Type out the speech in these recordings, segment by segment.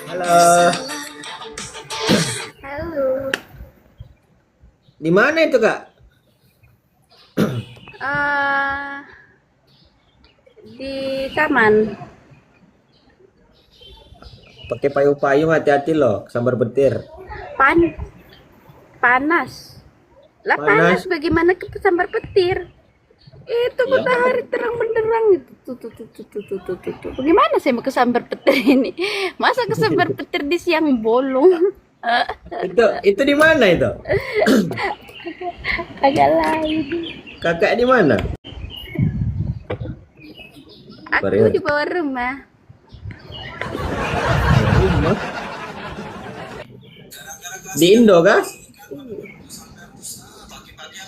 Halo, Halo. di mana itu Kak? eh di Taman. Pakai payung-payung, hati-hati loh, sambar petir. Pan panas. Lah panas Panas. bagaimana ke sambar petir? Itu Iya. matahari terang benderang itu. Tuh. Bagaimana saya mau kesambar petir ini? Masa kesambar petir di siang bolong? Itu di mana itu? Agak lain. Kakak di mana? Aku Korea. di bawah rumah. Rumah. Di Indo kah?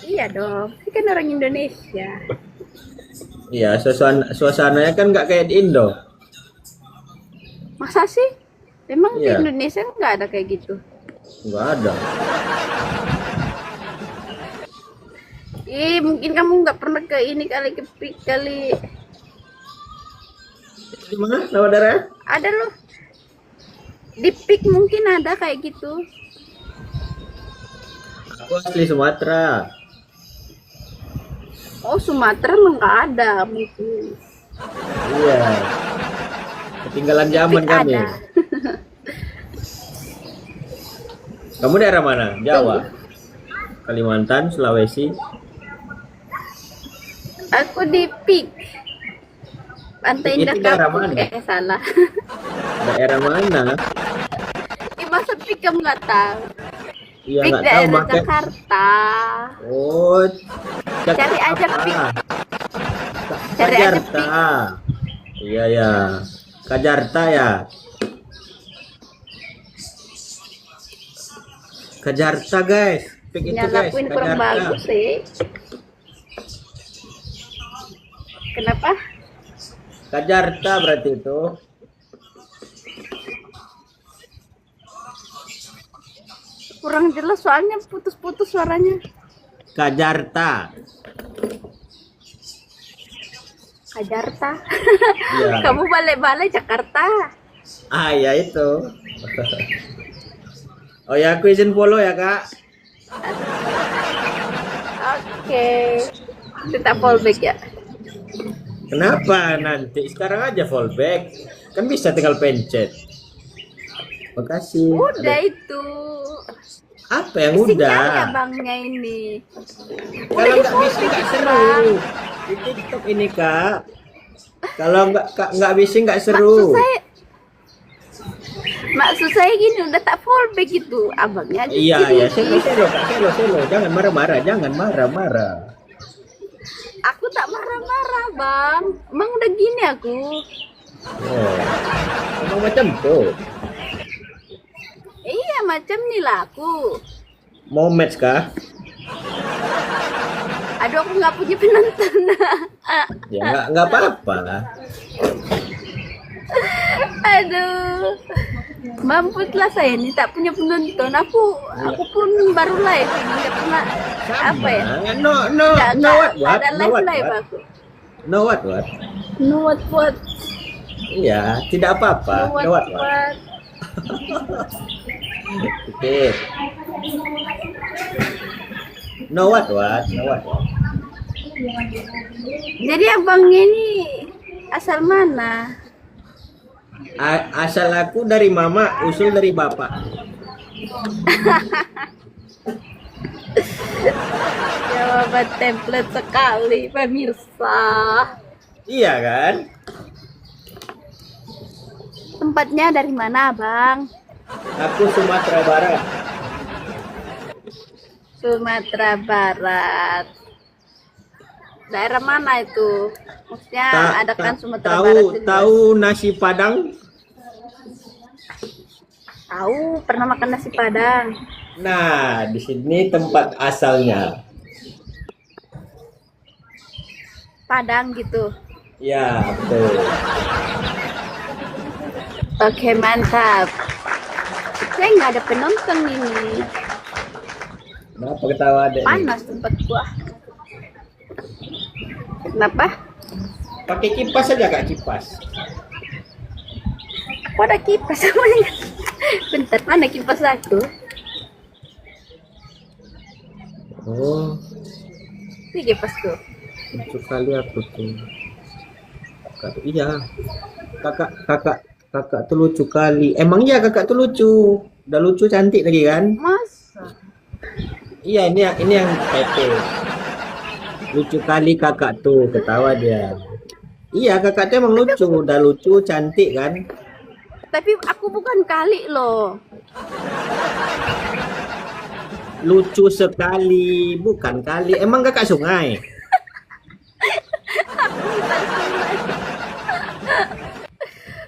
Iya dong, saya kan orang Indonesia. Iya, suasananya kan nggak kayak di Indo. Masa sih? Emang di Iya. Indonesia nggak ada kayak gitu? Nggak ada. Mungkin kamu nggak pernah ke ini kali, ke Pik kali. Itu di mana? Nama daerah? Ada loh. Di Pik mungkin ada kayak gitu. Aku asli Sumatera. Oh, Sumatera emang nggak ada mungkin. Iya. Ketinggalan zaman Pik kami. ada. Kamu daerah mana? Jawa, Kalimantan, Sulawesi. Aku di Pik. Pantai Pik Indah itu daerah Kapuk. mana? Salah. Daerah mana? Masa Pik kamu nggak tahu? Iya, Pik nggak tahu daerah makai. Jakarta. Oh, Cari aja Jakarta. Pik. Cari aja Pik. Kajarta. Iya ya, Kajarta ya. Kajarta guys, Pik itu guys, Nyalakuin kurang Kajarta. bagus sih. Kenapa? Kajarta berarti itu. Kurang jelas soalnya putus-putus suaranya. Kajarta. Kajarta. Iya. Kamu balik-balik Jakarta. Ah ya itu. Oh ya, aku izin follow ya Kak. Oke. Kita fallback ya. Kenapa nanti? Sekarang aja fallback. Kan bisa tinggal pencet. Makasih. Udah itu. Apa yang Bising udah? kali abangnya ini. Kalau Udah nggak bisa nggak seru. Di TikTok ini Kak. Kalau nggak bisa nggak seru. Maksud saya gini, udah tak fallback gitu. Abangnya aja Iya gini. ya, selo Kak, selo. Jangan marah-marah, jangan marah-marah. Aku tak marah-marah, Bang. Emang udah gini aku. Oh, emang macam tuh. Iya, macam nih lah aku. Mau match kah? Aduh, aku nggak punya penonton. Ya nggak apa-apa. Aduh, mampuslah saya ini tak punya penonton. Aku pun baru live ini, nggak pernah apa ya? No what? Ada live aku. No what? No what? Iya, tidak apa-apa. No what? Oke. No what? Jadi abangnya ini asal mana? Asal aku dari mama, usul dari bapak. Jawaban template sekali, pemirsa. Iya kan? Tempatnya dari mana, Bang? Aku Sumatera Barat. Sumatera Barat. Daerah mana itu? Maksudnya ada kan Sumatera Barat itu. Tahu nasi Padang? Tahu, pernah makan nasi Padang. Nah, di sini tempat asalnya. Padang gitu. Ya, betul. Oke, mantap. Saya nggak ada penonton ini. Kenapa ketawa adek? Panas tempat gua. Kenapa? Pakai kipas aja Kak, kipas. Kok ada kipas sama yang bentar, mana kipas aku? Oh, Ini kipasku. lucu kali aku tuh. Kakak tuh, iya. Kakak tuh lucu kali. Emang iya kakak tuh lucu. Udah lucu cantik lagi kan? Masa? Iya, ini yang Pepe. Lucu kali kakak tuh, ketawa dia. Iya, kakak tuh emang lucu, udah lucu, cantik kan? Tapi aku bukan kali loh. Lucu sekali, bukan kali. Emang kakak sungai?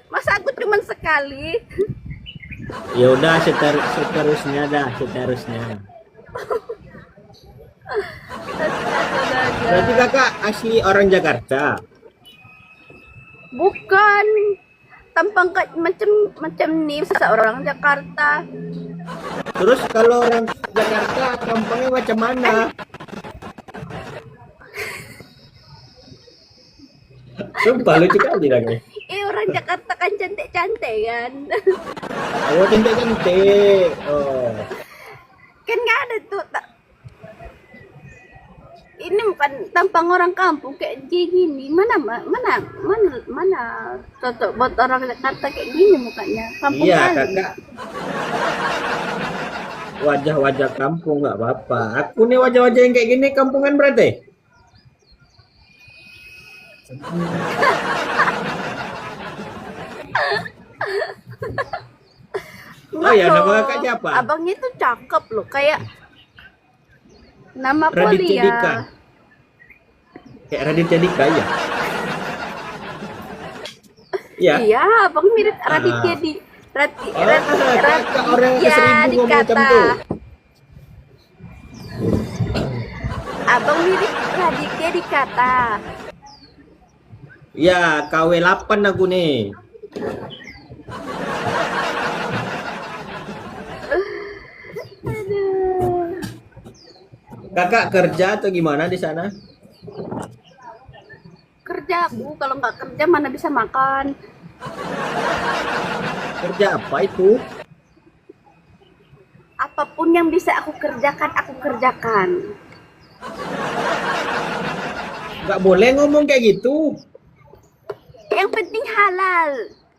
Masa aku cuma sekali? Ya udah seterusnya dah, seterusnya. Berarti kakak asli orang Jakarta. Bukan. Tampang macam nih seorang Jakarta. Terus kalau orang Jakarta kampungnya macam mana? Sumpah lucu kali lagi. Orang Jakarta kan cantik-cantik kan. Oh, cantik-cantik. Oh. Kan nggak ada tuh. Ini bukan tampang orang kampung kayak gini. Mana cocok buat orang Jakarta kayak gini mukanya. Kampung Iya, kali. kakak. Wajah-wajah kampung nggak apa-apa. Aku nih wajah-wajah yang kayak gini kampungan berarti. Oh ya, nama kakak siapa? Abangnya tuh cakep loh, kayak nama Raditya Dika. Polia. Kayak Raditya Dika ya. Iya. Iya, abang mirip Raditya di kakak orang yang ke-1000 ngomong macam Dikata. tuh. Abang mirip Raditya Dikata. Ya, KW8 aku nih. Aduh. Kakak kerja atau gimana di sana? Kerja aku, kalau nggak kerja mana bisa makan. Kerja apa itu? Apapun yang bisa aku kerjakan, aku kerjakan. Nggak boleh ngomong kayak gitu. Yang penting halal.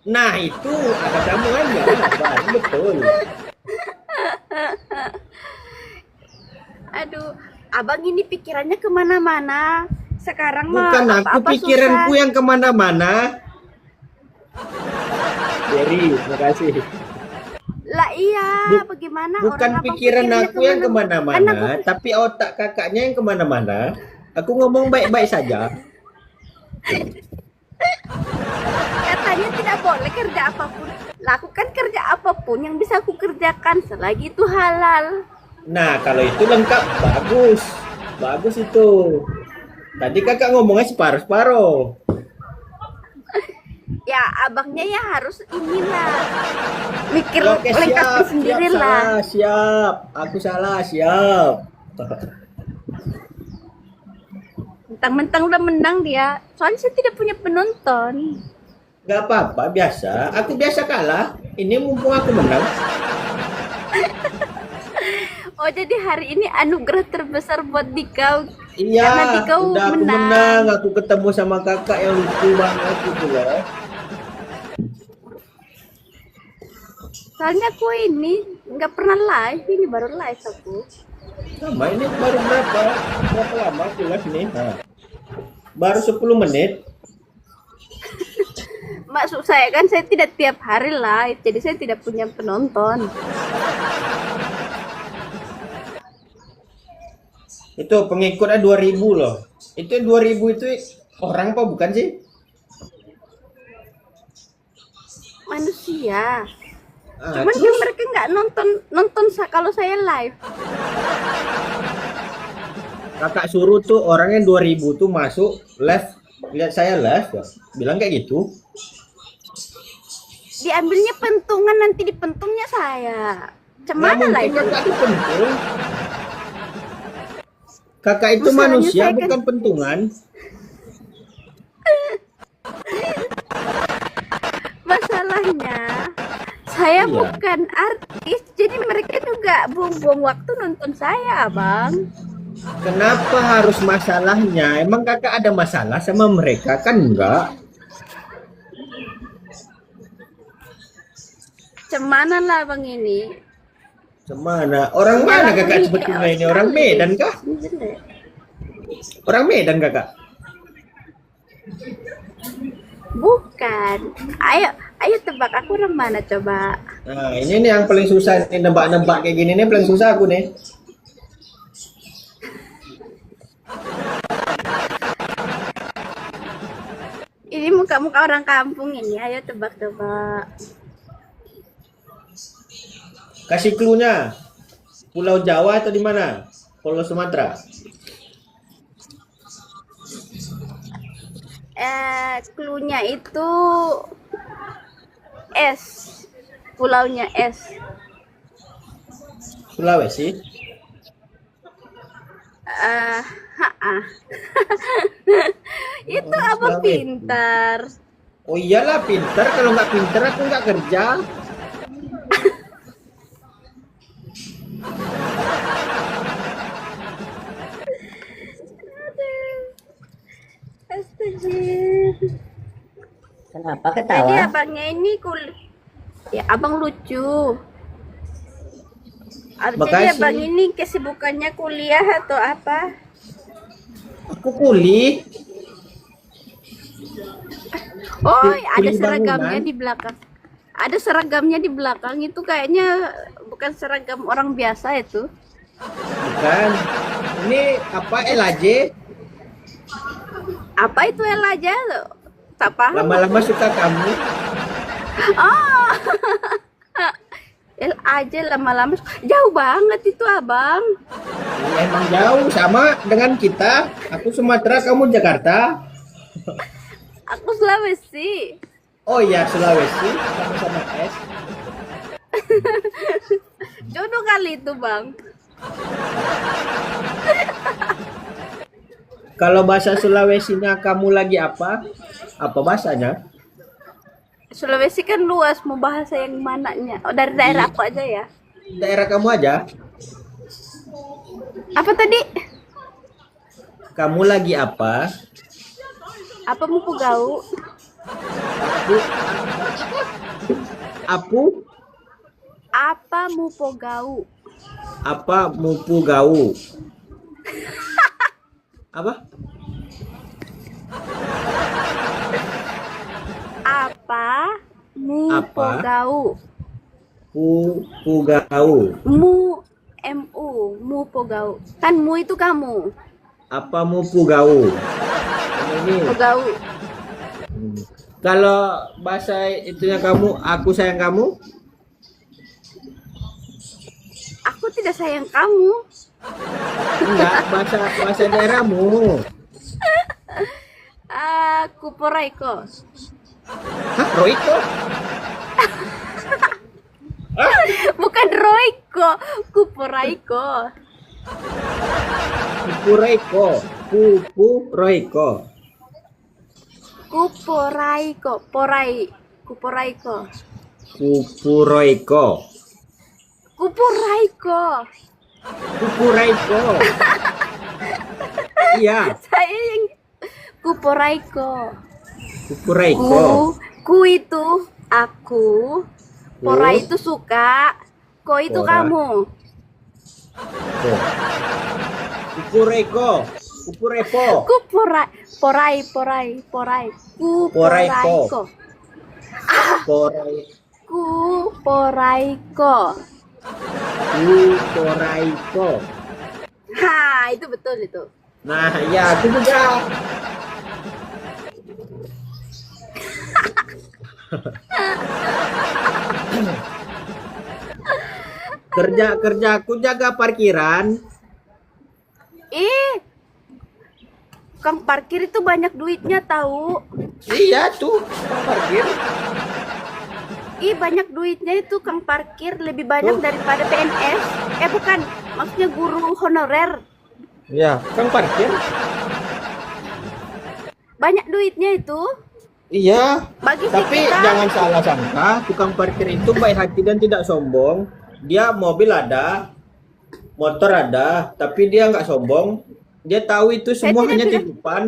Nah itu ada sambungannya. Baru betul. Aduh, abang ini pikirannya kemana-mana. Sekarang mah Bukan aku, apa-apa pikiranku susah. yang kemana-mana. Jerry, terima kasih. Lah iya, Bu- bagaimana Bukan orang abang pikiran pikirnya aku yang Kan kemana-mana, aku- tapi otak kakaknya yang kemana-mana. Aku ngomong baik-baik saja. Katanya tidak boleh kerja apapun. Lakukan kerja apapun yang bisa aku kerjakan selagi itu halal. Nah, kalau itu lengkap, bagus. Bagus itu. Tadi kakak ngomongnya separuh-separuh. Ya, abangnya ya harus inilah. Mikir Oke, lengkapin siap, sendiri siap, lah. salah, siap. Aku salah, siap. Mentang-mentang udah menang dia. Soalnya saya tidak punya penonton. Gak apa-apa, biasa. Aku biasa kalah. Ini mumpung aku menang. Oh, jadi hari ini anugerah terbesar buat Dika. Iya, Karena Dika udah aku menang. menang. Aku ketemu sama kakak yang lucu banget gitu loh. Soalnya aku ini nggak pernah live, ini baru live aku. Sama ini baru berapa lama aku live nih? Nah, baru 10 menit. Maksud saya kan saya tidak tiap hari live, jadi saya tidak punya penonton. Itu pengikutnya 2000 loh. Itu 2000 itu orang apa bukan sih? Manusia. Ah, Cuman kan mereka nggak nonton kalau saya live. kakak suruh tuh orangnya 2000 tuh masuk live, lihat saya live, ya. Bilang kayak gitu. Diambilnya pentungan, nanti dipentungnya saya. Nggak Cemana mungkin live? kakak itu pentung. Kakak itu Masalahnya manusia saya kan- bukan pentungan. Masalahnya Saya Iya. bukan artis, jadi mereka juga buang-buang waktu nonton saya, Abang. Kenapa harus masalahnya? Emang kakak ada masalah sama mereka kan enggak? Cemana lah Bang ini. Cemana? Orang mana kakak sebetulnya ini? Orang Medan kah? Jelek. Orang Medan kakak? Bukan. Ayo tebak aku orang mana coba. Nah, ini nih yang paling susah. Ini nebak-nebak kayak gini nih paling susah aku nih. Ini muka-muka orang kampung ini. Ayo tebak-tebak. Kasih clue-nya. Pulau Jawa atau di mana? Pulau Sumatera. Cluenya itu S. Pulaunya S. Sulawesi. Itu apa Sulawesi. pintar. Oh iyalah pinter. Kalau nggak pinter aku nggak kerja. Astagfirullah. Kenapa Jadi ketawa? abangnya ini ya abang lucu. Jadi Makasih. abang ini kesibukannya kuliah atau apa? Aku kuli. Oh, Kuli ada seragamnya bangunan. di belakang. Ada seragamnya di belakang itu kayaknya bukan seragam orang biasa itu. Bukan. Ini apa LAJ? Apa itu El aja lo? Tak paham. Lama-lama suka kamu. Oh. El aja lama-lama jauh banget itu abang. Iya, emang jauh sama dengan kita. Aku Sumatera, kamu Jakarta. Aku Sulawesi. Oh iya Sulawesi, sama-sama S. Jodoh kali itu bang. Kalau bahasa Sulawesinya kamu lagi apa? Apa bahasanya? Sulawesi kan luas, mau bahasa yang mananya? Oh, dari daerah aku aja ya. Daerah kamu aja. Apa tadi? Kamu lagi apa? Apa mau pegau? Aku Apa mau pegau? apa mupu gau? Apa? Apa mu Apa? pegau? Pu gau. Mu pegau. Kan mu itu kamu. Apa mupu gau? Ini. Pegau. Kalau bahasa itunya kamu, aku sayang kamu. Aku tidak sayang kamu. Enggak, bahasa daerahmu. Aku poraiko. Hah, Roiko? Bukan Roiko, Kuporaiko. Pupu Roiko. Pupu Roiko. Kuporaiko, Kuporaiko. Pupu Roiko. Kuporaiko. Pupu Roiko. Iya, Saya yang Kuporaiko. Pupu Roiko. Ku itu aku. Pora itu suka. Ko itu Pora. kamu. Pupu Roiko. Pupu Repo. Porai. Poraiko. Porai. Kuporaiko. Poraiko. Ha, itu betul itu. Nah, ya aku juga. Kerja aku jaga parkiran. Kang parkir itu banyak duitnya tahu. Iya tuh, parkir. Banyak duitnya itu Kang parkir lebih banyak Tuh. daripada PNS. Bukan, maksudnya guru honorer. Ya, kan parkir. Banyak duitnya itu. Iya, Bagi si tapi kita, jangan salah sangka, tukang parkir itu baik hati dan tidak sombong. Dia mobil ada, motor ada, tapi dia nggak sombong. Dia tahu itu saya semua tidak hanya bilang, titipan.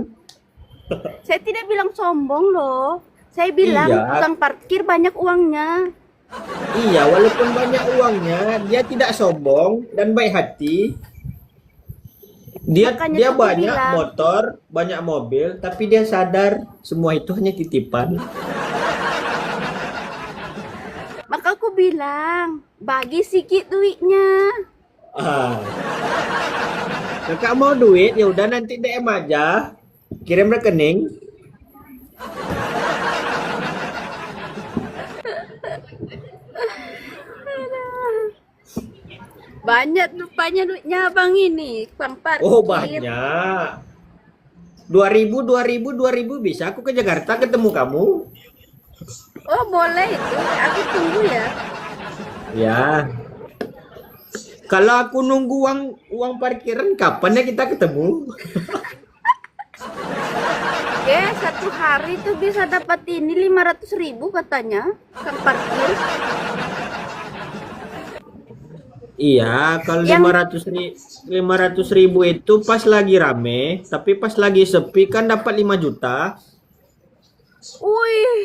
saya tidak bilang sombong loh. Saya bilang Iya, tukang parkir banyak uangnya. iya, walaupun banyak uangnya, dia tidak sombong dan baik hati. Dia Makanya dia tuh aku banyak bilang, motor, banyak mobil, tapi dia sadar semua itu hanya titipan. maka aku bilang bagi sedikit duitnya. Ah, kakak mau duit, ya udah nanti DM aja, kirim rekening. Banyak rupanya duitnya abang ini, tukang Oh parkir. banyak. 2000 bisa aku ke Jakarta ketemu kamu. Oh boleh itu, aku tunggu ya. Ya. Kalau aku nunggu uang parkiran, kapan ya kita ketemu? Satu hari tuh bisa dapat ini 500.000 katanya, tukang parkir. Iya, kalau Yang 500 ribu itu pas lagi rame, tapi pas lagi sepi kan dapat 5 juta. Wih,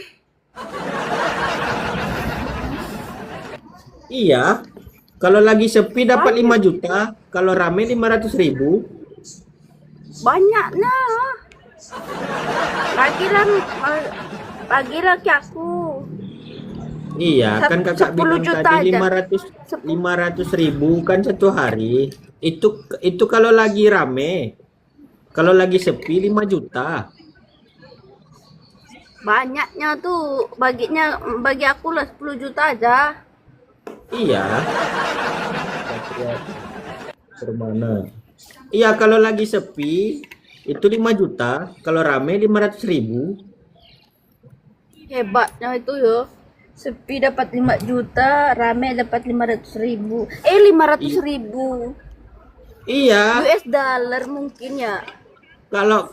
Iya, kalau lagi sepi dapat 5 juta, kalau rame 500 ribu. banyaknya. Bagilah, bagilah ke aku. Iya, kan kakak 10 bilang juta tadi aja. 500 ribu kan satu hari. Itu kalau lagi rame. Kalau lagi sepi 5 juta. Banyaknya tuh, bagi aku lah 10 juta aja. Iya. Satria Permana. Iya, kalau lagi sepi itu 5 juta, kalau rame 500 ribu. Hebatnya itu yo. Sepi dapat 5 juta, rame dapat 500.000. 500.000 Iya, US dollar mungkin ya.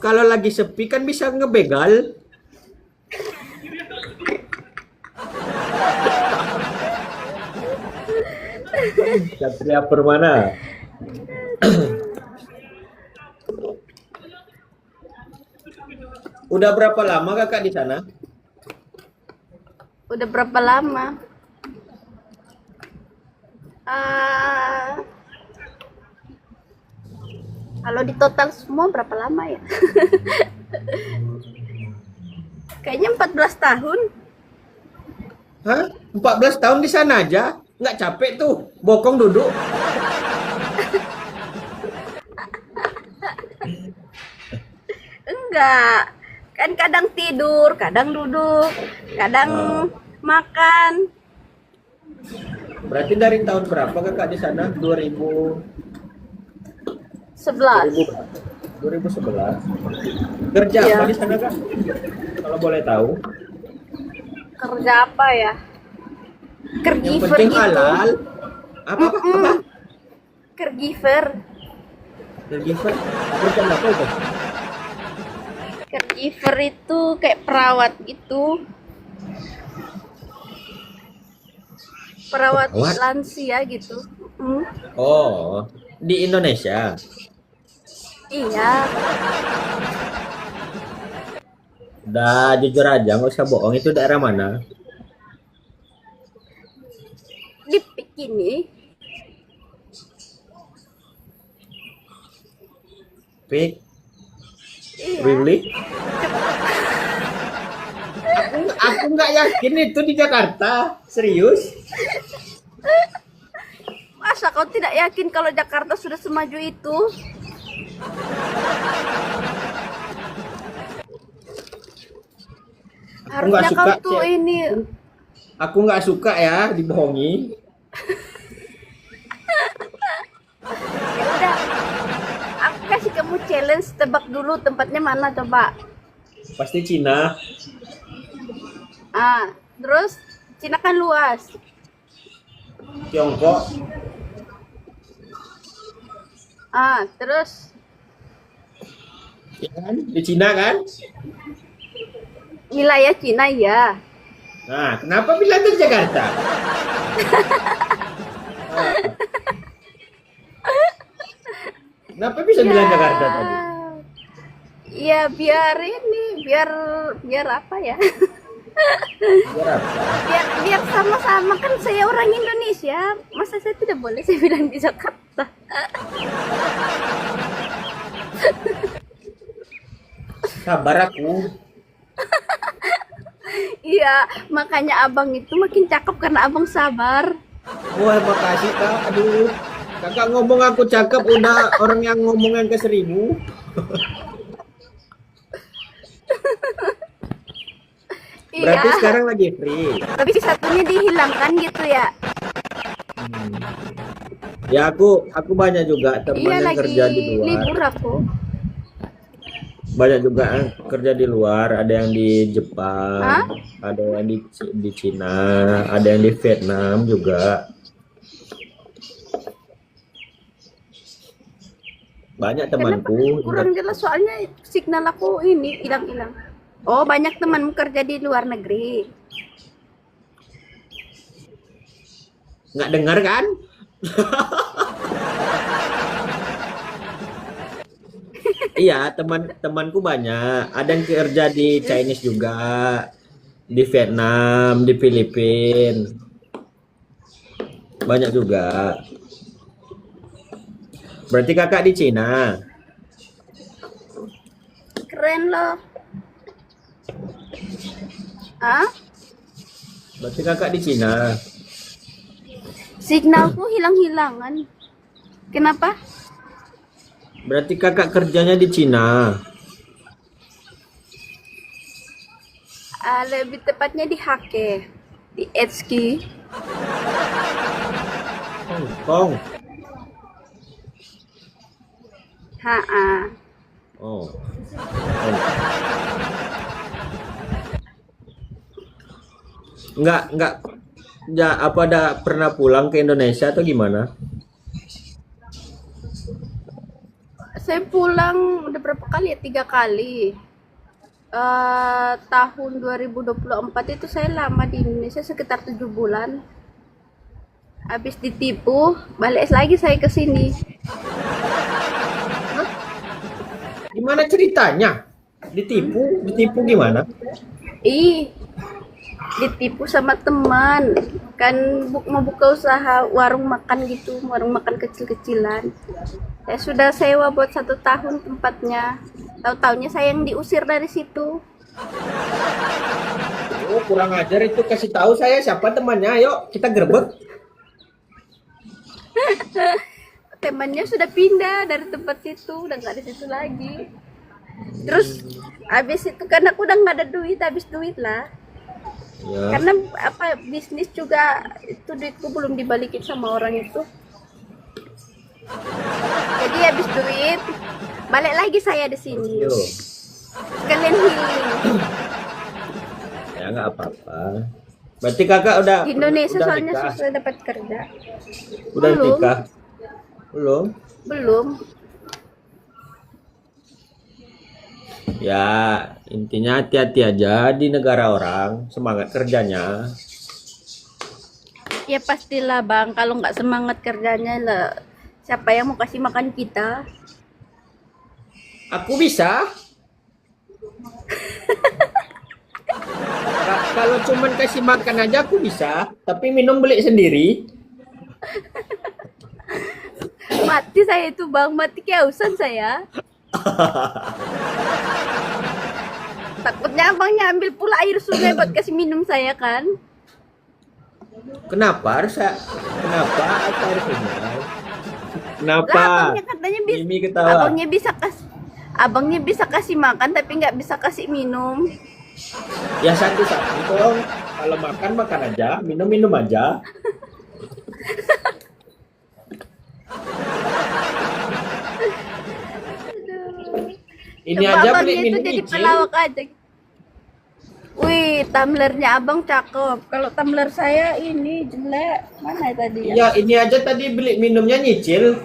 kalau lagi sepi kan bisa ngebegal. Satria Permana. Udah berapa lama kakak di sana? Udah berapa lama? Ah, kalau di total semua berapa lama ya? Kayaknya 14 tahun. Hah? 14 tahun di sana aja? Nggak capek tuh? Bokong duduk? Enggak. Kan kadang tidur, kadang duduk, kadang makan. Berarti dari tahun berapa kakak di sana? 11. 2011. Kerja Iya. apa di sana kak? Kalau boleh tahu. Kerja apa ya? Yang Caregiver penting gitu. halal. Apa? Caregiver. Caregiver? Kerja apa itu? Caregiver itu kayak perawat gitu. Perawat Perawat? lansia gitu. Oh, di Indonesia. Iya, Udah jujur aja, nggak usah bohong. Itu daerah mana? di PIK ini. Pik, Iya. really? Aku nggak yakin itu di Jakarta. Serius? Masa kau tidak yakin kalau Jakarta sudah semaju itu? Aku nggak Harusnya suka, kau tuh Cek. ini. Aku nggak suka ya dibohongi. Ya udah, aku kasih kamu challenge, tebak dulu tempatnya mana coba. Pasti Cina. Terus Cina kan luas. Tiongkok. Terus Ya kan? Di Cina kan? Wilayah Cina ya. Nah, kenapa bilang dari Jakarta? Ah, kenapa bisa bilang Jakarta tadi? Ya biar ini, biar apa ya? Biar apa? Biar sama-sama, kan saya orang Indonesia. Masa saya tidak boleh saya bilang di Jakarta? Sabar aku. Iya, makanya abang itu makin cakep karena abang sabar. Wah, makasih kak. Aduh, kakak ngomong aku cakep, udah orang yang ngomong yang ke 1000. Berarti Iya, sekarang lagi free. tapi satunya dihilangkan gitu ya. Ya aku banyak juga teman Iya, yang lagi kerja di luar. libur aku. Banyak juga yang kerja di luar, ada yang di Jepang, Hah? ada yang di Cina, ada yang di Vietnam juga. Banyak Kenapa temanku. kurang jelas, soalnya signal aku ini hilang-hilang. Oh, banyak temanmu kerja di luar negeri. Nggak dengar kan? Iya, teman-temanku banyak. Ada yang kerja di Chinese juga, di Vietnam, di Filipina. Banyak juga. Berarti kakak di Cina. Keren loh. Ah, Berarti kakak di Cina. signalku hilang-hilangan. Kenapa? Berarti kakak kerjanya di Cina. Lebih tepatnya di Hake, di Etski. Hong Kong. Ha. Oh. Enggak ya, apa ada pernah pulang ke Indonesia atau gimana? Saya pulang udah berapa kali ya? 3 kali. Tahun 2024 itu saya lama di Indonesia sekitar 7 bulan. Habis ditipu, balik lagi saya ke sini. Gimana ceritanya? Ditipu gimana? Ih, ditipu sama teman. Kan mau buka usaha warung makan gitu, warung makan kecil-kecilan. Saya sudah sewa buat 1 tahun tempatnya. Tahu-taunya saya yang diusir dari situ. Oh, kurang ajar itu, kasih tahu saya siapa temannya. Ayo kita gerbek. Temannya sudah pindah dari tempat situ, udah nggak di situ lagi. Terus habis itu kan aku udah nggak ada duit, habis duit lah. Ya. Karena apa, bisnis juga itu duitku belum dibalikin sama orang itu. Jadi habis duit, balik lagi saya di sini. Yo. Sekalian healing. Ya nggak apa-apa. Berarti kakak udah Di Indonesia udah soalnya nikah? susah dapat kerja. Udah Belum. nikah? Belum. Belum. Ya, intinya hati-hati aja di negara orang, semangat kerjanya. Ya pastilah bang, kalau nggak semangat kerjanya lah, siapa yang mau kasih makan kita? Aku bisa. Kalau cuman kasih makan aja aku bisa, tapi minum beli sendiri. Mati saya itu bang, mati kehausan saya. Takutnya abangnya ambil pula air sungai buat kasih minum saya kan. Kenapa harus kenapa air sungai? Kenapa? Lah abangnya katanya bisa, Mimi ketawa. abangnya bisa kasih makan tapi nggak bisa kasih minum. Ya satu-satu dong. Kalau makan aja, minum aja. Ini Coba aja beli abangnya itu minum jadi nyicil. pelawak aja. Wih, tumblernya abang cakep. Kalau tumbler saya ini jelek. Mana ya tadi ya? Ya, ini aja tadi beli minumnya nyicil.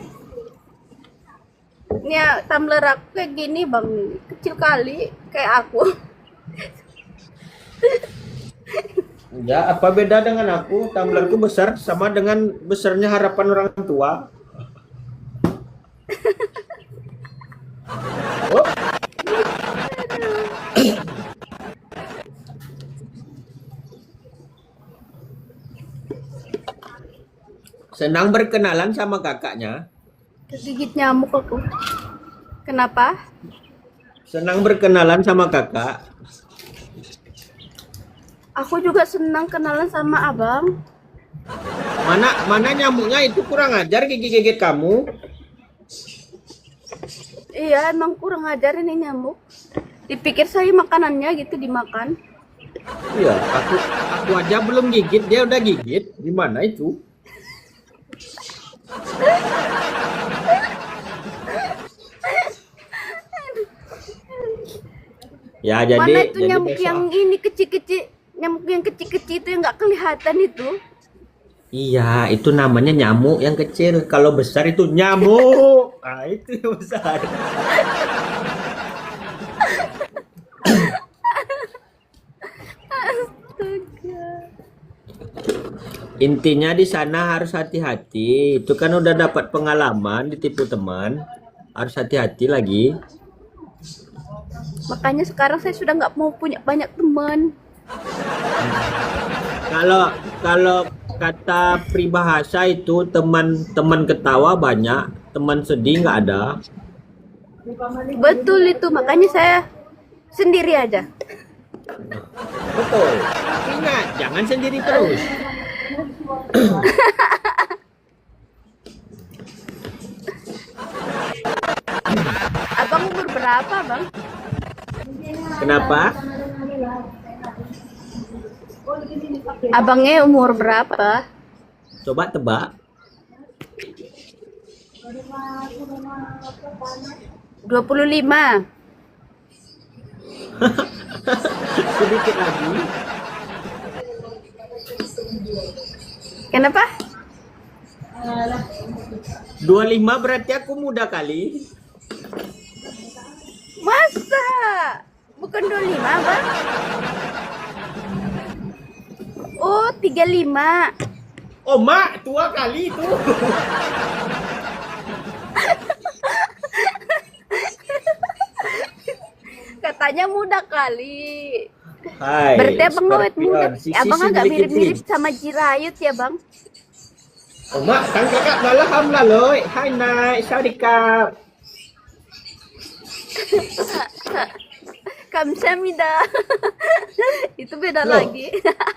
Ini ya, tumbler aku kayak gini bang, kecil kali kayak aku. Ya, apa beda dengan aku? Tumblerku besar sama dengan besarnya harapan orang tua. Oh, senang berkenalan sama kakaknya. Kegigit nyamuk aku. Kenapa? Senang berkenalan sama kakak. Aku juga senang kenalan sama abang. Mana nyamuknya itu kurang ajar gigit-gigit kamu. Iya, emang kurang ajar ini nyamuk. Dipikir saya makanannya gitu dimakan. Iya, aku aja belum gigit, dia udah gigit. Gimana itu? Ya, Mana itu jadi nyamuk besok. yang ini kecil-kecil, nyamuk yang kecil-kecil itu yang nggak kelihatan itu. Iya, itu namanya nyamuk yang kecil. Kalau besar itu nyamuk. Ah, itu yang besar. Intinya di sana harus hati-hati. Itu kan udah dapat pengalaman ditipu teman. Harus hati-hati lagi. Makanya sekarang saya sudah nggak mau punya banyak teman. Kalau kalau kata peribahasa itu teman-teman ketawa banyak, teman sedih nggak ada. Betul itu, makanya saya sendiri aja. Betul. Ingat, jangan sendiri terus. Abang umur berapa, Bang? Kenapa? Abangnya umur berapa? Coba tebak. 25. Sedikit lagi. Kenapa? 25 berarti aku muda kali. Masa? Bukan 25, Bang? Oh, 35. Oh, mak, tua kali itu. Katanya muda kali. Hai, Berarti abang awet muda. Scorpion. Abang agak sedikit mirip-mirip nih. sama Jirayut ya, Bang? Oh, mak, kang kakak malam laloy. Hai, Nai, sawadikap. Kamsahamnida. Itu beda Loh. lagi.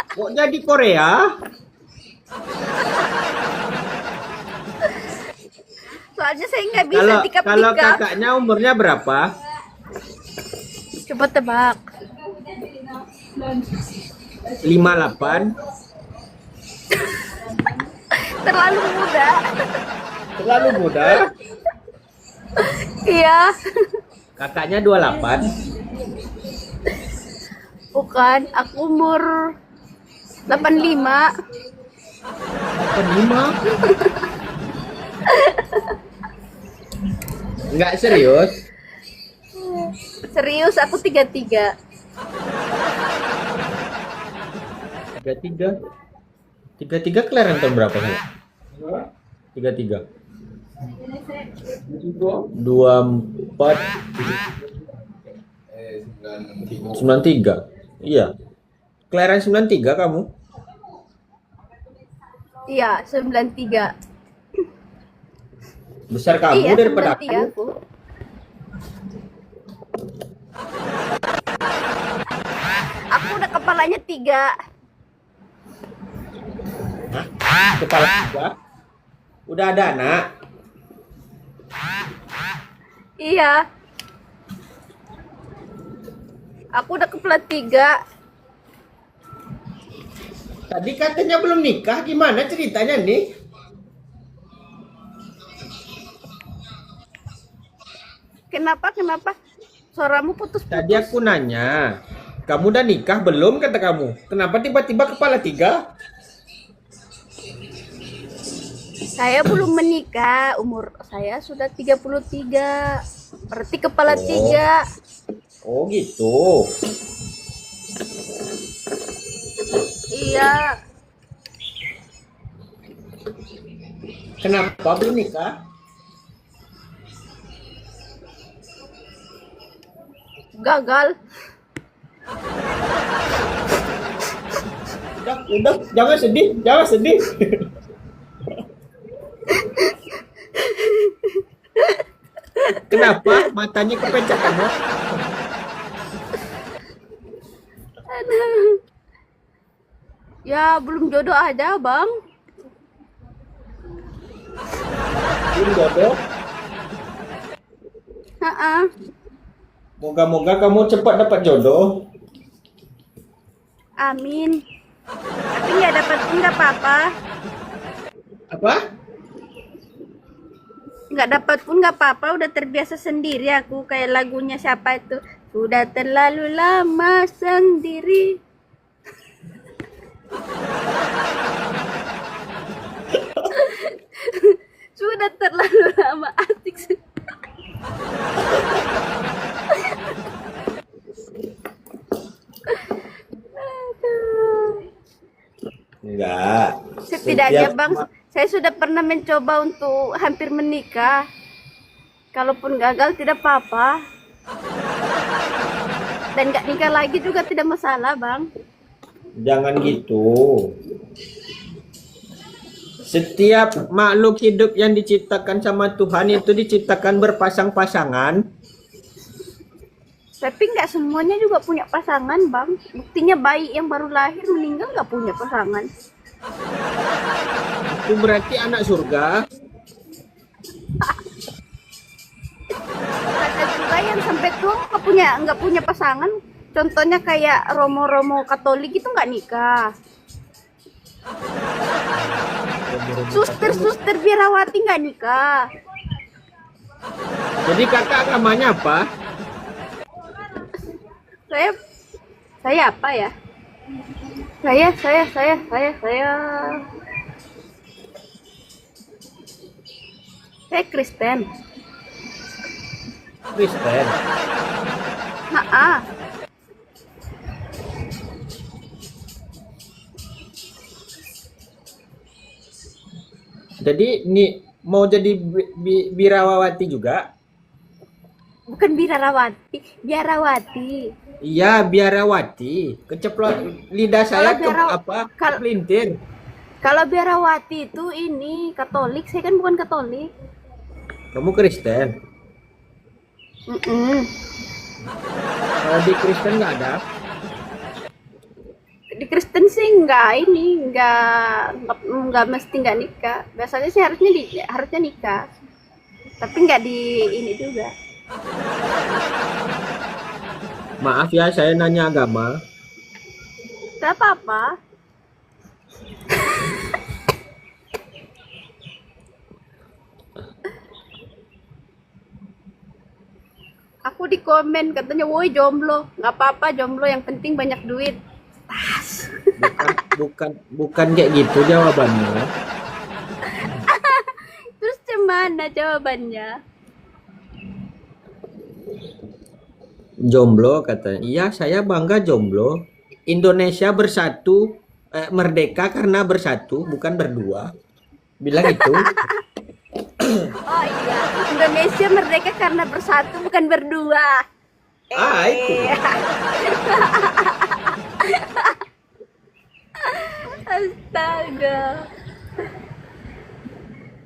Kok jadi Korea? Soalnya saya nggak bisa Kalau tikap-tikap. kakaknya umurnya berapa? Coba tebak. 58. Terlalu muda. Terlalu muda. Iya. Kakaknya 28. Bukan, aku umur 85. 5. Enggak serius. Serius, aku 33. 33. 33 kelahiran tahun berapa sih? 33. 24. 93. Iya. Kelahiran 93 kamu? Iya, 93. Besar kamu Iya, daripada 93 aku. aku. Aku udah kepalanya 3. Kepala tiga. Udah ada anak. Iya. Aku udah kepala 3. Tadi katanya belum nikah, gimana ceritanya nih? Kenapa? Suaramu putus-putus. Tadi aku nanya, kamu udah nikah belum kata kamu? Kenapa tiba-tiba kepala 3? Saya belum menikah, umur saya sudah 33. Berarti kepala Oh. 3. Oh gitu. iya. Kenapa belum nikah? Gagal. Udah, jangan sedih, jangan sedih. Kenapa matanya kepecah kamu? Aduh. Ya belum jodoh aja bang. Belum jodoh. Ha-ha. Moga-moga kamu cepat dapat jodoh. Amin. Tapi nggak dapat pun nggak apa-apa. Apa? Nggak dapat pun nggak apa-apa. Udah terbiasa sendiri aku, kayak lagunya siapa itu? Sudah terlalu lama sendiri. Sudah terlalu lama asik. Enggak. Setidaknya Setiap bang, saya sudah pernah mencoba untuk hampir menikah. Kalaupun gagal tidak apa-apa. Dan nggak nikah lagi juga tidak masalah bang. Jangan gitu. Setiap makhluk hidup yang diciptakan sama Tuhan itu diciptakan berpasang-pasangan. Tapi nggak semuanya juga punya pasangan bang. Buktinya bayi yang baru lahir meninggal nggak punya pasangan. Itu berarti anak surga. Ada juga yang sampai tua nggak punya pasangan. Contohnya kayak Romo-Romo Katolik itu nggak nikah. Suster biarawati nggak nikah. Jadi kakak agamanya apa? Saya apa ya? Saya Kristen. Kristen. Nah, Jadi nih mau jadi birawawati juga? bukan biarawati. Iya, biarawati. Keceplos lidah saya ke apa? Kalau Kepelintir. kalau biarawati itu ini Katolik, saya kan bukan Katolik. Kamu Kristen. Kalau di Kristen nggak ada. Di Kristen sih nggak mesti nggak nikah. Biasanya sih harusnya nikah, tapi nggak di ini juga. Maaf ya, saya nanya agama. Tidak apa-apa. Aku di komen katanya, woi jomblo, nggak apa-apa jomblo, yang penting banyak duit. Bukan kayak gitu jawabannya. Terus gimana jawabannya? Jomblo katanya. Iya, saya bangga jomblo. Indonesia bersatu, merdeka karena bersatu, bukan berdua. Bilang itu. Oh iya, Indonesia merdeka karena bersatu bukan berdua. Itu. Astaga.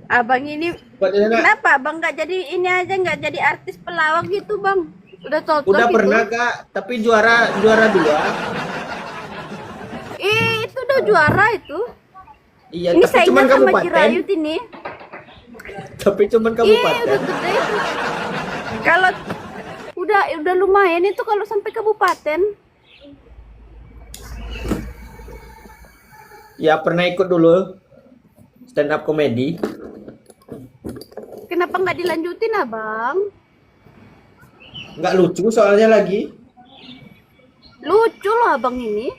Abang ini Kenapa? kenapa abang nggak jadi ini aja, nggak jadi artis pelawak gitu bang? Udah cocok Udah gitu. pernah Kak, tapi juara 2. Itu udah juara itu. Iya, Ini tapi saingan cuman sama kabupaten. Jirayut ini. Tapi cuman Iya kabupaten. udah gede itu. Kalau udah lumayan itu kalau sampai kabupaten. Ya pernah ikut dulu stand up komedi. Kenapa nggak dilanjutin abang? Nggak lucu soalnya lagi. Lucu loh abang ini.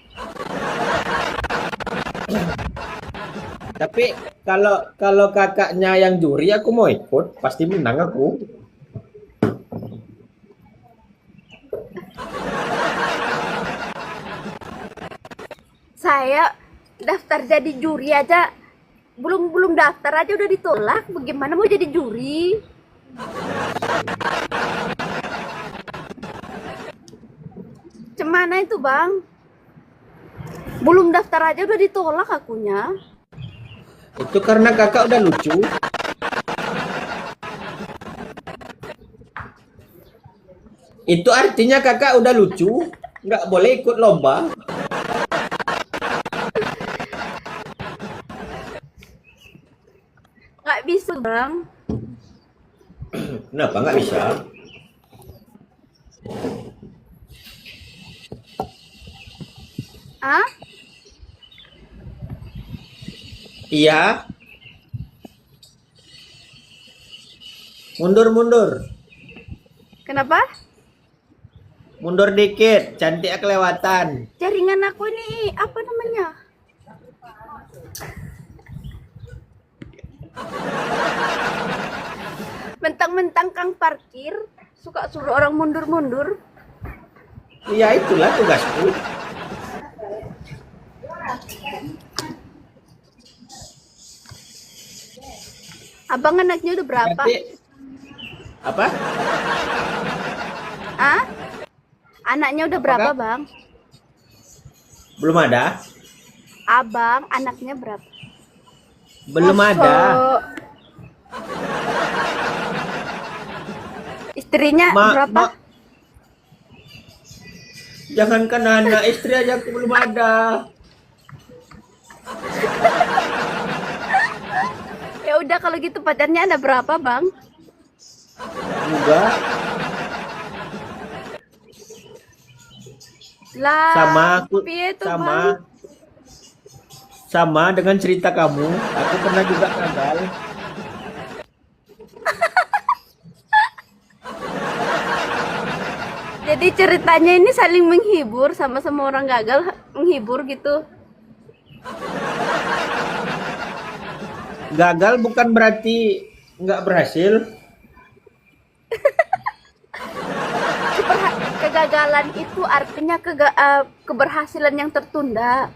Tapi kalau kakaknya yang juri, aku mau ikut, pasti menang aku. daftar jadi juri aja, belum daftar aja udah ditolak. Bagaimana mau jadi juri? Cemana itu bang? Belum daftar aja udah ditolak akunya. Itu karena kakak udah lucu. Itu artinya kakak udah lucu, nggak boleh ikut lomba. Nggak bisa bang. Kenapa nggak bisa? Ah? Iya. Mundur. Kenapa? Mundur dikit, cantik kelewatan. Jaringan aku ini apa namanya? Mentang-mentang kang parkir suka suruh orang mundur-mundur. Iya, itulah tugasku. Abang anaknya udah berapa? Berarti, apa? Ah? Anaknya udah berapa, Apakah? Bang? Belum ada? Abang anaknya berapa? Belum ada. Istrinya berapa? Jangankan anak, istri aja aku belum ada. Ya udah kalau gitu pacarnya ada berapa, Bang? Juga Lah, sama aku, piye tuh, Bang? sama dengan cerita kamu. Aku pernah juga gagal. Jadi ceritanya ini saling menghibur, sama-sama orang gagal menghibur gitu. Gagal bukan berarti nggak berhasil. Kegagalan itu artinya keberhasilan yang tertunda.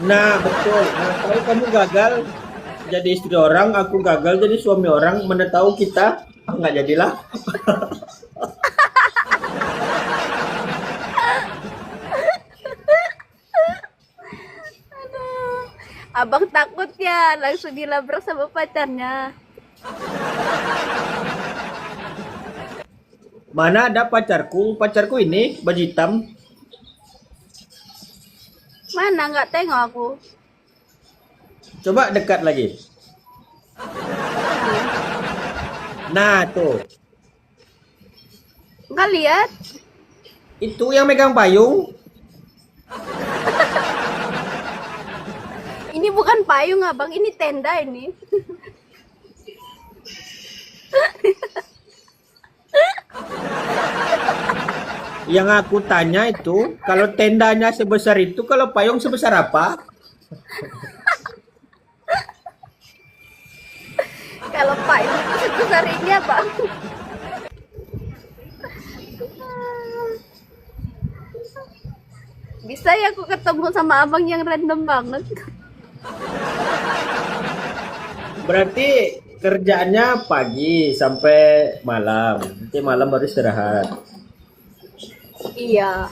Nah, betul. Nah, tahu kamu gagal jadi istri orang, aku gagal jadi suami orang, mana tahu kita nggak jadilah. Aduh, abang takut ya langsung dilabrak sama pacarnya. Mana ada pacarku ini baju hitam. Mana nggak tengok aku. Coba dekat lagi. Nah, tuh. Nggak lihat? Itu yang megang payung. Ini bukan payung abang, ini tenda ini. Yang aku tanya itu, kalau tendanya sebesar itu, kalau payung sebesar apa? Kalau payung itu sebesar ini abang. Bisa ya aku ketemu sama abang yang random banget. Berarti kerjaannya pagi sampai malam. Nanti malam baru istirahat. Iya.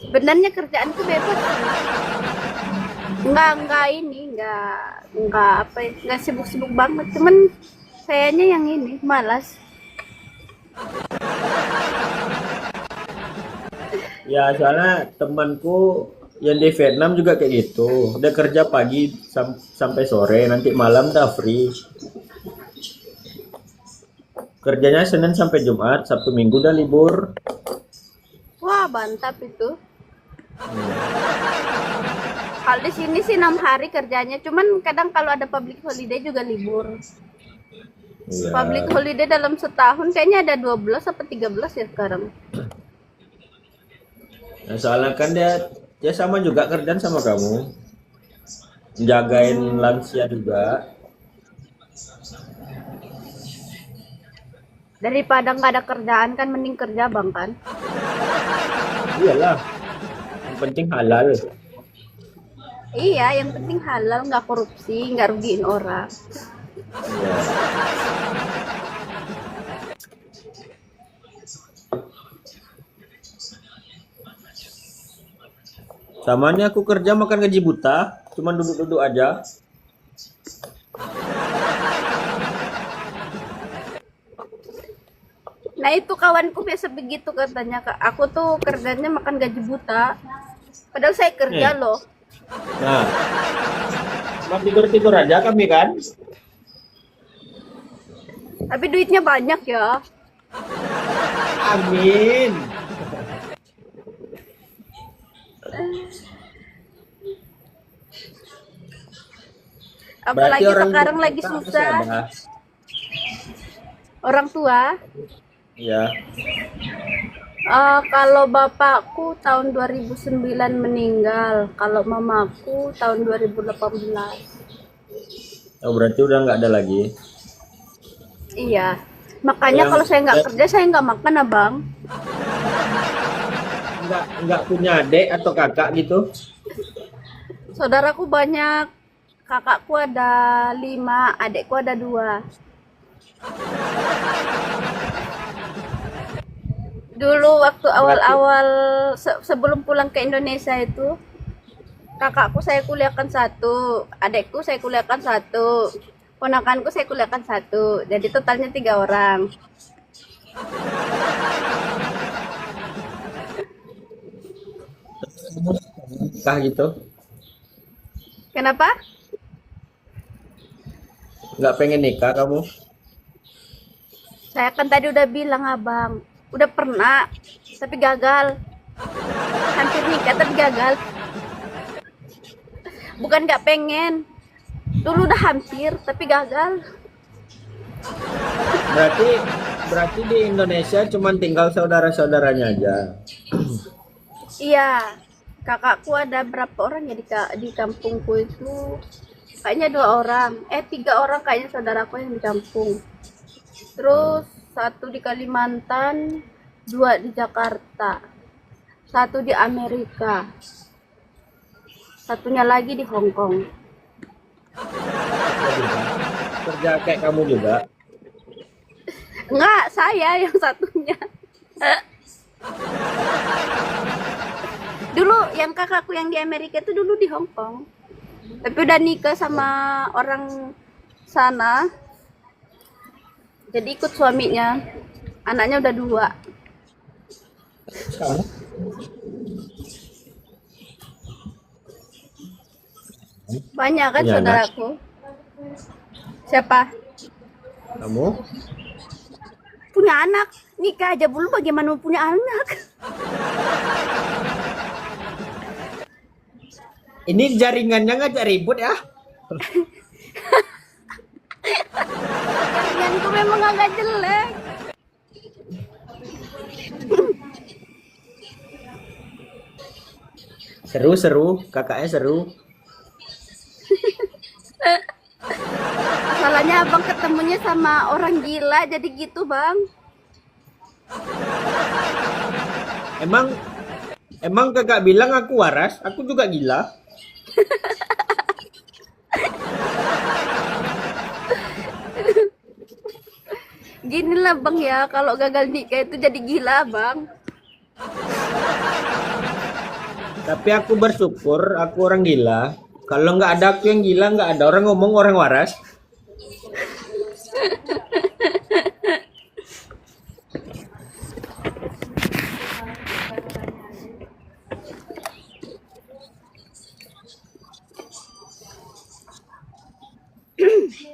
Sebenarnya kerjaanku bebas. Enggak ini, enggak apa ya, enggak sibuk-sibuk banget. Cuman sayanya yang ini malas. Ya, soalnya temanku yang di Vietnam juga kayak gitu. Dia kerja pagi sampai sore, nanti malam udah free. Kerjanya Senin sampai Jumat, Sabtu Minggu udah libur. Wah, mantap itu. Kalau di sini sih 6 hari kerjanya, cuman kadang kalau ada public holiday juga libur. Iya. Public holiday dalam setahun kayaknya ada 12 apa 13 ya sekarang. Nah, soalnya kan dia sama juga kerjaan sama kamu. Jagain lansia juga. Daripada nggak ada kerjaan kan mending kerja bang kan. Iyalah. Yang penting halal. Iya, yang penting halal, nggak korupsi, nggak rugiin orang. Iya. Sama nih aku kerja makan gaji buta, cuman duduk-duduk aja. Nah itu kawanku biasa begitu katanya Kak. Aku tuh kerjanya makan gaji buta. Padahal saya kerja Nih. loh. Nah, cuma tidur-tidur aja kami kan. Tapi duitnya banyak ya. Amin. Berarti Apalagi orang sekarang tua lagi kita masih susah. ada. Orang tua. Ya, Kalau bapakku tahun 2009 meninggal. Kalau mamaku tahun 2018. oh, berarti udah nggak ada lagi. Iya. Makanya Yang kalau saya nggak kerja, saya nggak makan, abang. nggak punya adik atau kakak gitu. Saudaraku banyak. Kakakku ada 5, adikku ada 2. Dulu waktu awal-awal sebelum pulang ke Indonesia itu, kakakku saya kuliahkan 1, adikku saya kuliahkan 1, ponakanku saya kuliahkan 1. Jadi totalnya 3 orang. Nikah gitu. Kenapa? Nggak pengen nikah kamu? Saya kan tadi udah bilang, abang, udah pernah tapi gagal. Hampir nikah tapi gagal. Bukan nggak pengen, dulu udah hampir tapi gagal. Berarti di Indonesia cuman tinggal saudara-saudaranya aja. Iya, kakakku ada berapa orang ya di kampungku itu? Kayaknya 2 orang, 3 orang kayaknya saudaraku yang di kampung. Terus 1 di Kalimantan, 2 di Jakarta, 1 di Amerika, satunya lagi di Hong Kong. Kerja kayak kamu juga. Enggak, saya yang satunya. Dulu yang kakakku yang di Amerika itu dulu di Hong Kong. Tapi udah nikah sama orang sana. Jadi ikut suaminya. Anaknya udah 2. Sekarang Banyak kan punya anak. saudaraku. Siapa? Kamu? Punya anak. Nikah aja belum, bagaimana mau punya anak? Ini jaringannya ngajak ribut ya? Jaringanku memang agak jelek. Seru, kakaknya seru. Masalahnya abang ketemunya sama orang gila, jadi gitu bang. Emang kakak bilang aku waras, aku juga gila. Gini lah bang ya, kalau gagal nikah itu jadi gila bang. Tapi aku bersyukur aku orang gila. Kalau nggak ada aku yang gila, nggak ada orang ngomong orang waras.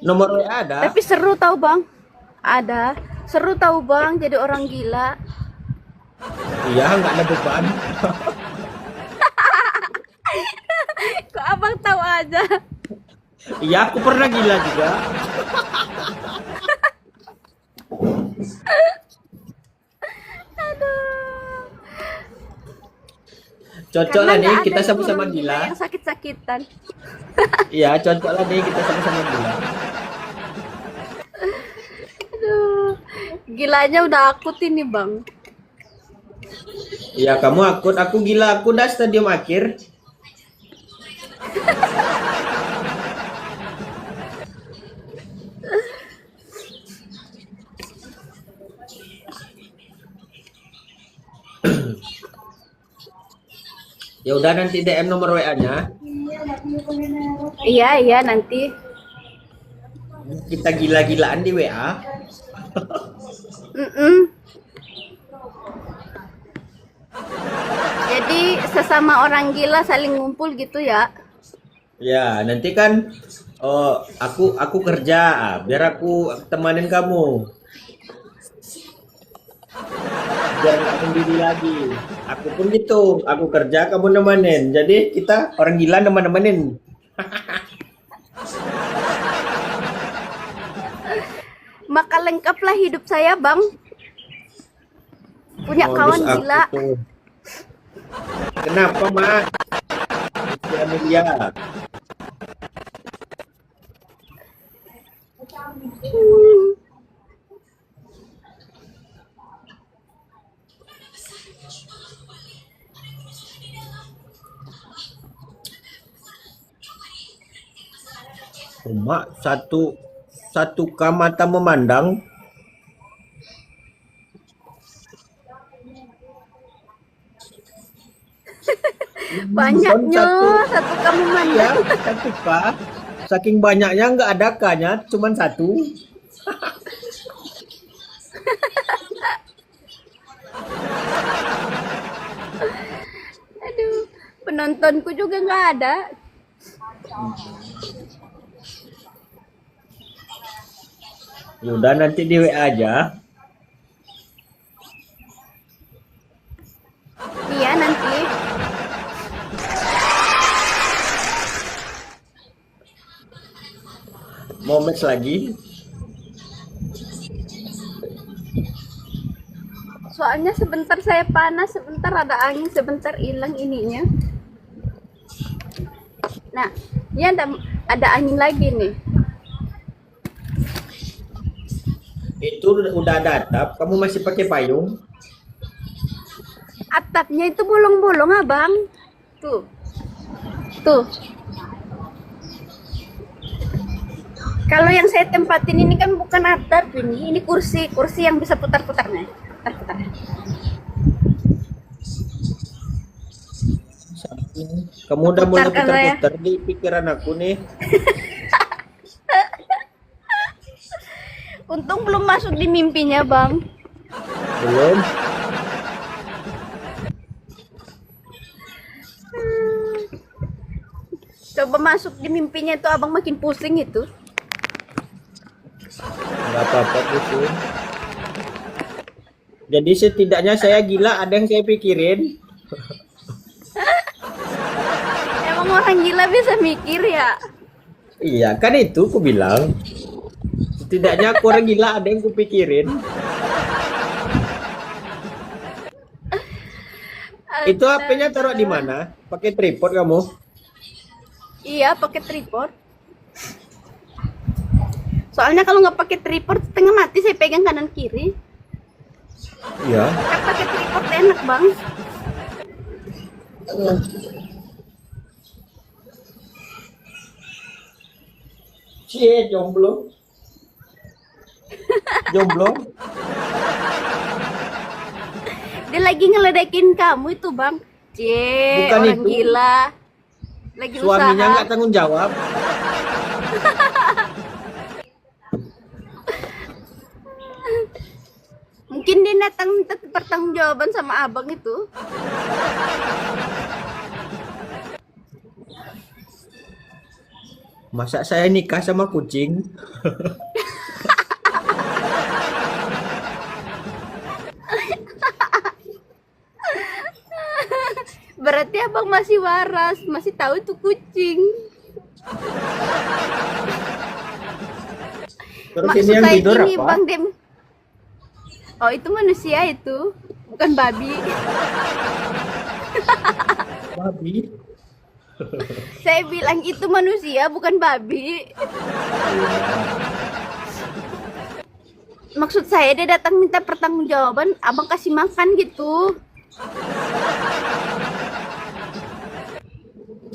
Nomor WA ada. Tapi seru tahu bang. Ada. Seru tahu bang, jadi orang gila. Iya, nggak ada beban. Kok abang tahu aja? Iya, aku pernah gila juga. Aduh. Cocok Karena lah nih, nggak ada kita yang sama-sama orang gila. yang sakit-sakitan. Iya, cocok lah nih, kita sama-sama gila. Aduh. Gilanya udah akut ini bang. Iya, kamu akut, aku gila, aku udah stadium akhir. Ya udah nanti DM nomor WA-nya. Iya, iya nanti. Kita gila-gilaan di WA. Mm-mm. Jadi sesama orang gila saling ngumpul gitu ya. Ya, nanti kan oh, aku kerja, biar aku temanin kamu. Biar nggak sendiri lagi. Aku pun gitu, aku kerja kamu nemenin. Jadi kita orang gila nemenin. Maka lengkaplah hidup saya, Bang. Punya kawan Modus aku gila. tuh. Kenapa, Mak? Si Amelia. Cuma satu mata memandang. Banyaknya Satu. satu kamu Ya, mandang. satu K. Saking banyaknya nggak ada K-nya, cuman satu. Aduh, penontonku juga nggak ada. Yaudah nanti di WA aja. Iya nanti. Mau match lagi? Soalnya sebentar saya panas, sebentar ada angin, sebentar hilang ininya. Nah, ini ada angin lagi nih. Itu udah ada atap, kamu masih pakai payung? Atapnya itu bolong-bolong, Abang. Tuh. Tuh. Kalau yang saya tempatin ini kan bukan atap ini kursi yang bisa putar-putar nih. Putar-putar. Kamu udah mulai Putar kan saya? putar-putar di pikiran aku nih. Untung belum masuk di mimpinya, Bang. Belum? Coba masuk di mimpinya itu Abang makin pusing itu. Nggak apa-apa gitu. Jadi setidaknya saya gila, ada yang saya pikirin. Emang orang gila bisa mikir ya? Iya, kan itu aku bilang. Setidaknya aku orang gila, ada yang kupikirin. Itu HP-nya taruh di mana? Pakai tripod kamu? Iya, pakai tripod. Soalnya kalau nggak pakai tripod setengah mati saya pegang kanan kiri. Iya. Kan pakai tripod enak, Bang. Cie, jomblo. Jomblo. Dia lagi ngeledekin kamu itu, Bang. Cie, Bukan orang itu. gila. Lagi Suaminya usaha. nggak tanggung jawab. Mungkin dia datang minta pertanggungjawaban sama Abang itu. Masa saya nikah sama kucing? Berarti Abang masih waras, masih tahu itu kucing. Terus ini Maksud yang saya tidur gini, apa? Bang Dem. Oh, itu manusia itu, bukan babi. Babi. Saya bilang itu manusia, bukan babi. Maksud saya dia datang minta pertanggungjawaban, Abang kasih makan gitu.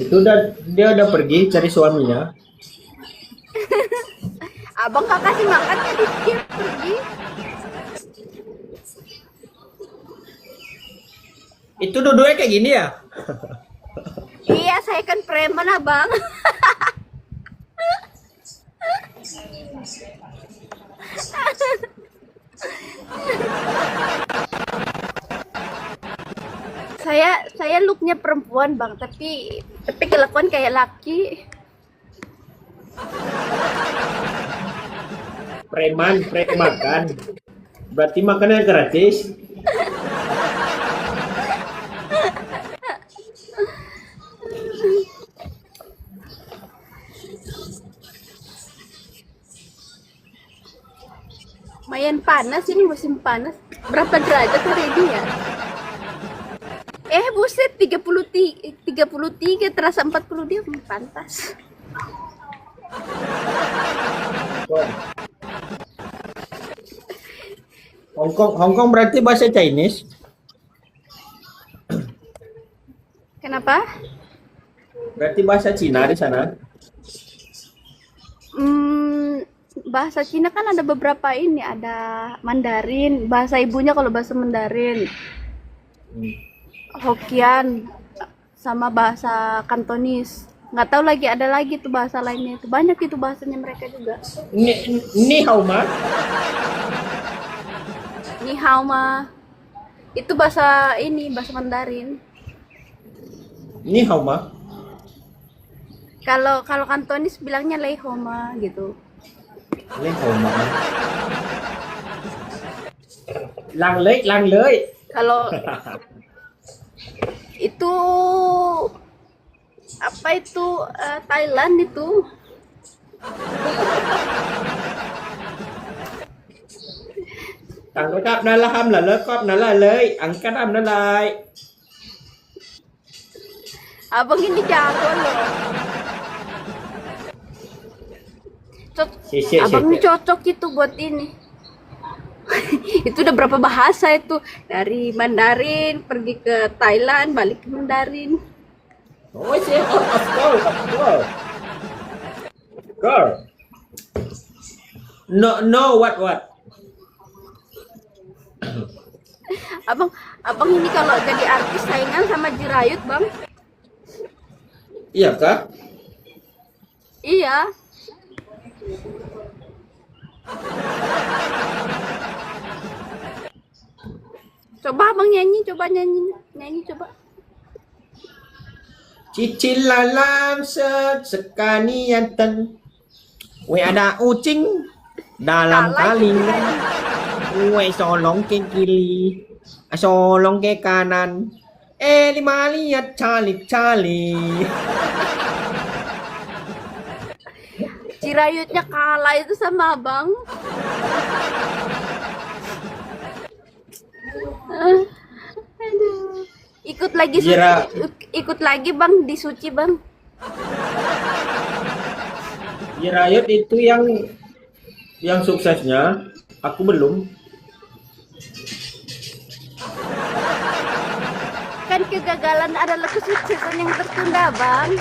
Itu dia udah pergi cari suaminya. Abang gak kasih makan jadi dia pergi. Itu duduknya kayak gini ya? Iya, saya kan preman abang. saya looknya perempuan bang, tapi kelakuan kayak laki. Preman, makan. Berarti makannya gratis. Lumayan panas ini, musim panas. Berapa derajat hari ini ya? Buset, 33 terasa 40 dia pantas. Hongkong berarti bahasa Chinese. Kenapa? Berarti bahasa Cina di sana. Bahasa Cina kan ada beberapa ini, ada Mandarin, bahasa ibunya kalau bahasa Mandarin, Hokkien, sama bahasa Kantonis. Nggak tahu lagi ada lagi tuh bahasa lainnya, itu banyak itu bahasanya mereka juga. Ni hao ma. Ni hao ma. Itu bahasa ini, bahasa Mandarin. Ni hao ma. Kalau Kantonis bilangnya lei hao ma gitu. Ni hao ma. Lang lei. Kalau itu apa itu Thailand itu. Tangkap cáp na la ham là lơ cóp na la lei, angkat am na lai. Abang ini jago loh. Abang ini cocok itu buat ini. Itu udah berapa bahasa itu, dari Mandarin pergi ke Thailand, balik ke Mandarin. Oh, of course. Girl. No, what? Abang ini kalau jadi artis saingan sama Jirayut, Bang. Iya kah? Iya. Coba abang nyanyi, coba. Cicil lalam sekanianten. We ada ucing dalam kali. We solong ke kiri, solong ke kanan. Lima lihat cali. Jirayutnya kalah itu sama abang. Aduh. Ikut lagi bang di Suci bang. Jirayut itu yang suksesnya, aku belum. Kan kegagalan adalah kesuksesan yang tertunda bang.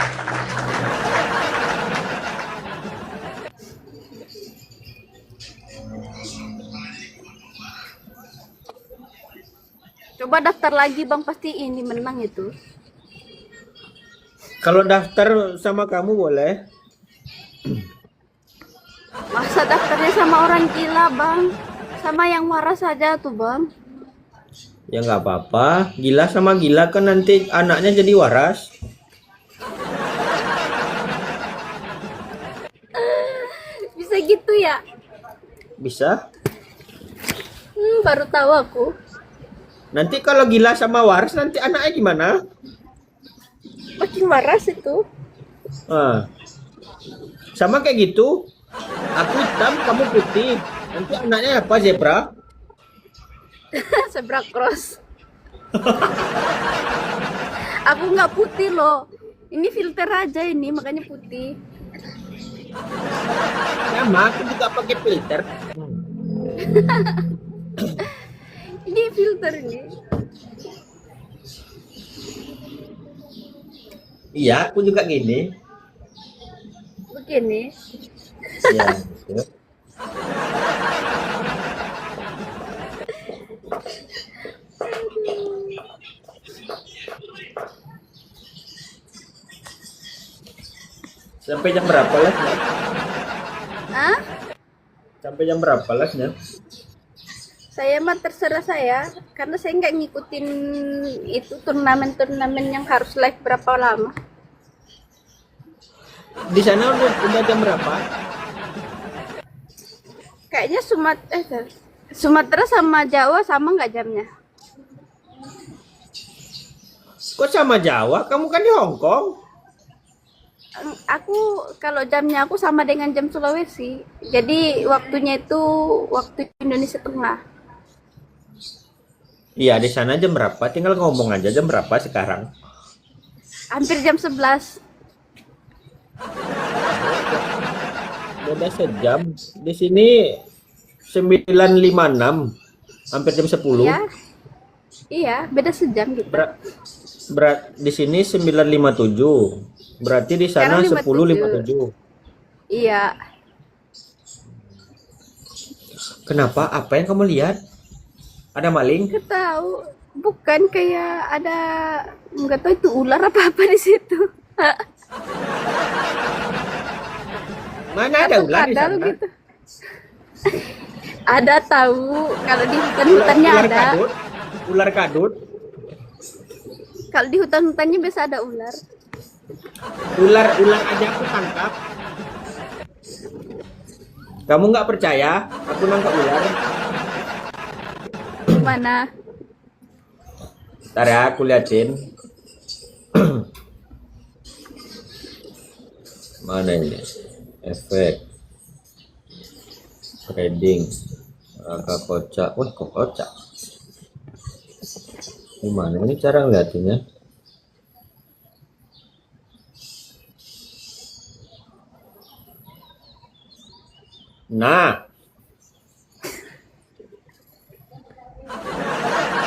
Coba daftar lagi bang, pasti ini menang itu. Kalau daftar sama kamu boleh. Masa daftarnya sama orang gila bang? Sama yang waras saja tuh bang. Ya nggak apa-apa. Gila sama gila kan nanti anaknya jadi waras. Bisa gitu ya? Bisa. Baru tahu aku. Nanti kalau gila sama waras nanti anaknya gimana? Makin waras itu. Sama kayak gitu. Aku hitam, kamu putih. Nanti anaknya apa, zebra? Zebra cross. Aku nggak putih loh. Ini filter aja ini, makanya putih. Sama, aku juga pakai filter. Ini filter ini. Iya, aku juga gini. Begini. Iya, gitu. Sampai jam berapa lesnya? Ah, Sampai jam berapa lesnya? saya mah terserah saya, karena saya nggak ngikutin itu turnamen-turnamen yang harus live berapa lama. Di sana udah jam berapa? Kayaknya Sumatera sama Jawa sama nggak jamnya? Kok sama Jawa? Kamu kan di Hong Kong. Aku kalau jamnya aku sama dengan jam Sulawesi. Jadi waktunya itu waktu Indonesia Tengah. Iya, di sana jam berapa? Tinggal ngomong aja jam berapa sekarang. Hampir jam 11. Beda sejam. Di sini 9.56, hampir jam 10. Iya. Iya, beda sejam gitu. Berat di sini 9.57. Berarti di sana Sekarang 10.57. Iya. Kenapa? Apa yang kamu lihat? Ada maling? Nggak tahu. Bukan kayak ada nggak tahu itu ular apa apa di situ. Mana ada ular di Kadal sana? gitu. Ada tahu kalau di hutan-hutannya Ular ada. kadut? Ular kadut? Kalau di hutan-hutannya biasa ada ular. Ular aja aku tangkap. Kamu nggak percaya? Aku nangkap ular. Mana? Ntar ya, aku liatin. Mana ini? Efek. Trading. Angka kocak. Wah, kok kocak. Gimana ini cara ngeliatinnya? Nah.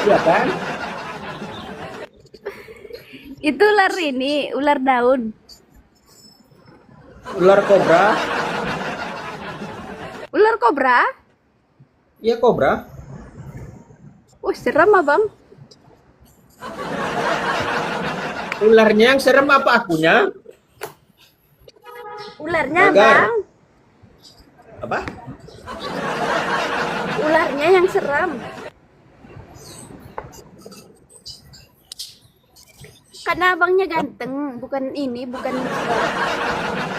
Iya kan? Itu ular ini, ular daun. Ular kobra. Ular kobra? Iya kobra. Wah, seram abang. Ularnya yang serem apa akunya? Ularnya Nagar. bang. Apa? Ularnya yang seram. Karena abangnya ganteng, bukan ini, bukan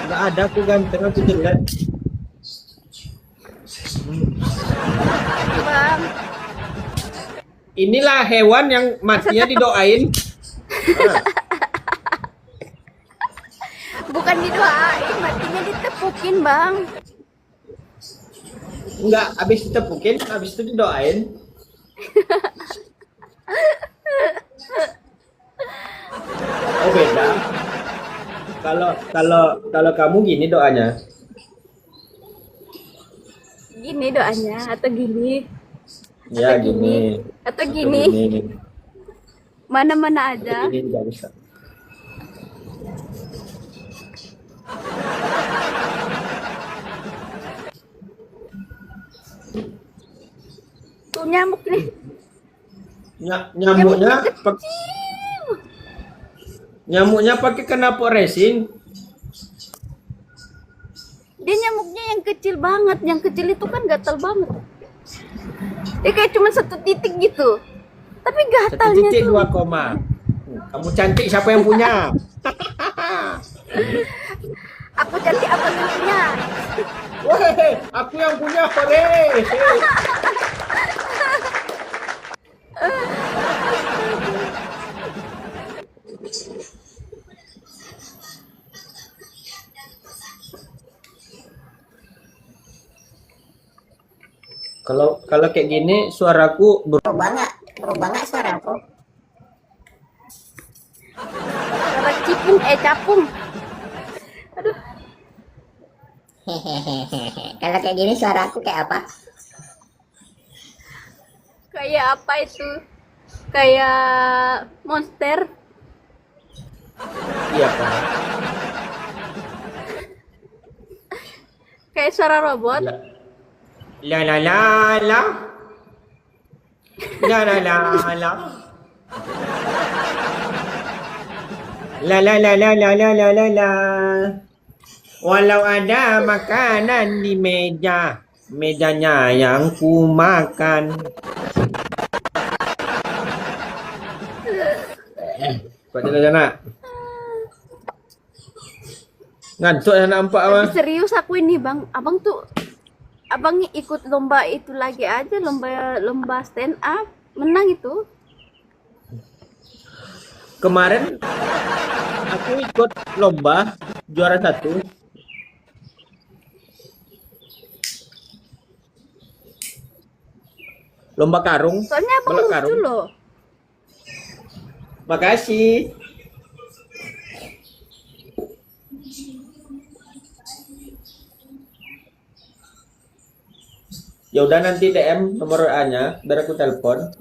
Nggak ada, aku ganteng, aku jelek. bang. Inilah hewan yang matinya didoain. Ah, Bukan didoain, matinya ditepukin bang. enggak, habis ditepukin, habis itu didoain. Oh beda. Kalau kamu gini doanya. Gini doanya, atau gini, Ya Atau gini. gini. atau Atau gini, gini. mana-mana Atau aja. gini nggak bisa. Tuh nyamuk nih. Nyamuknya pakai knalpot racing. Dia nyamuknya yang kecil banget, yang kecil itu kan gatal banget. Dia kayak cuma satu titik gitu. Tapi Satu gatalnya titik tuh. 2 koma. Kamu cantik, siapa yang punya? Aku cantik apa yang punya? Weh, aku yang punya, hore. Kalau kayak gini suaraku Berubah nggak suaraku? Suara cipung, capung. Aduh, Hehehe. Kalau kayak gini suaraku kayak apa? kayak apa itu? Kayak monster. Iya Pak. Kayak suara robot. La la la la. La la la la. La la la la la la la la la. Walau ada makanan di meja, mejanya yang ku makan. Kau jalan sana. Ngantuk dah nampak apa? Tapi serius aku ini bang, abang ikut lomba itu lagi aja, lomba stand up, menang itu. Kemarin aku ikut lomba juara 1. Lomba karung. Soalnya abang Balap lucu karung. loh. Makasih. Ya udah nanti DM nomor WA-nya biar aku telepon.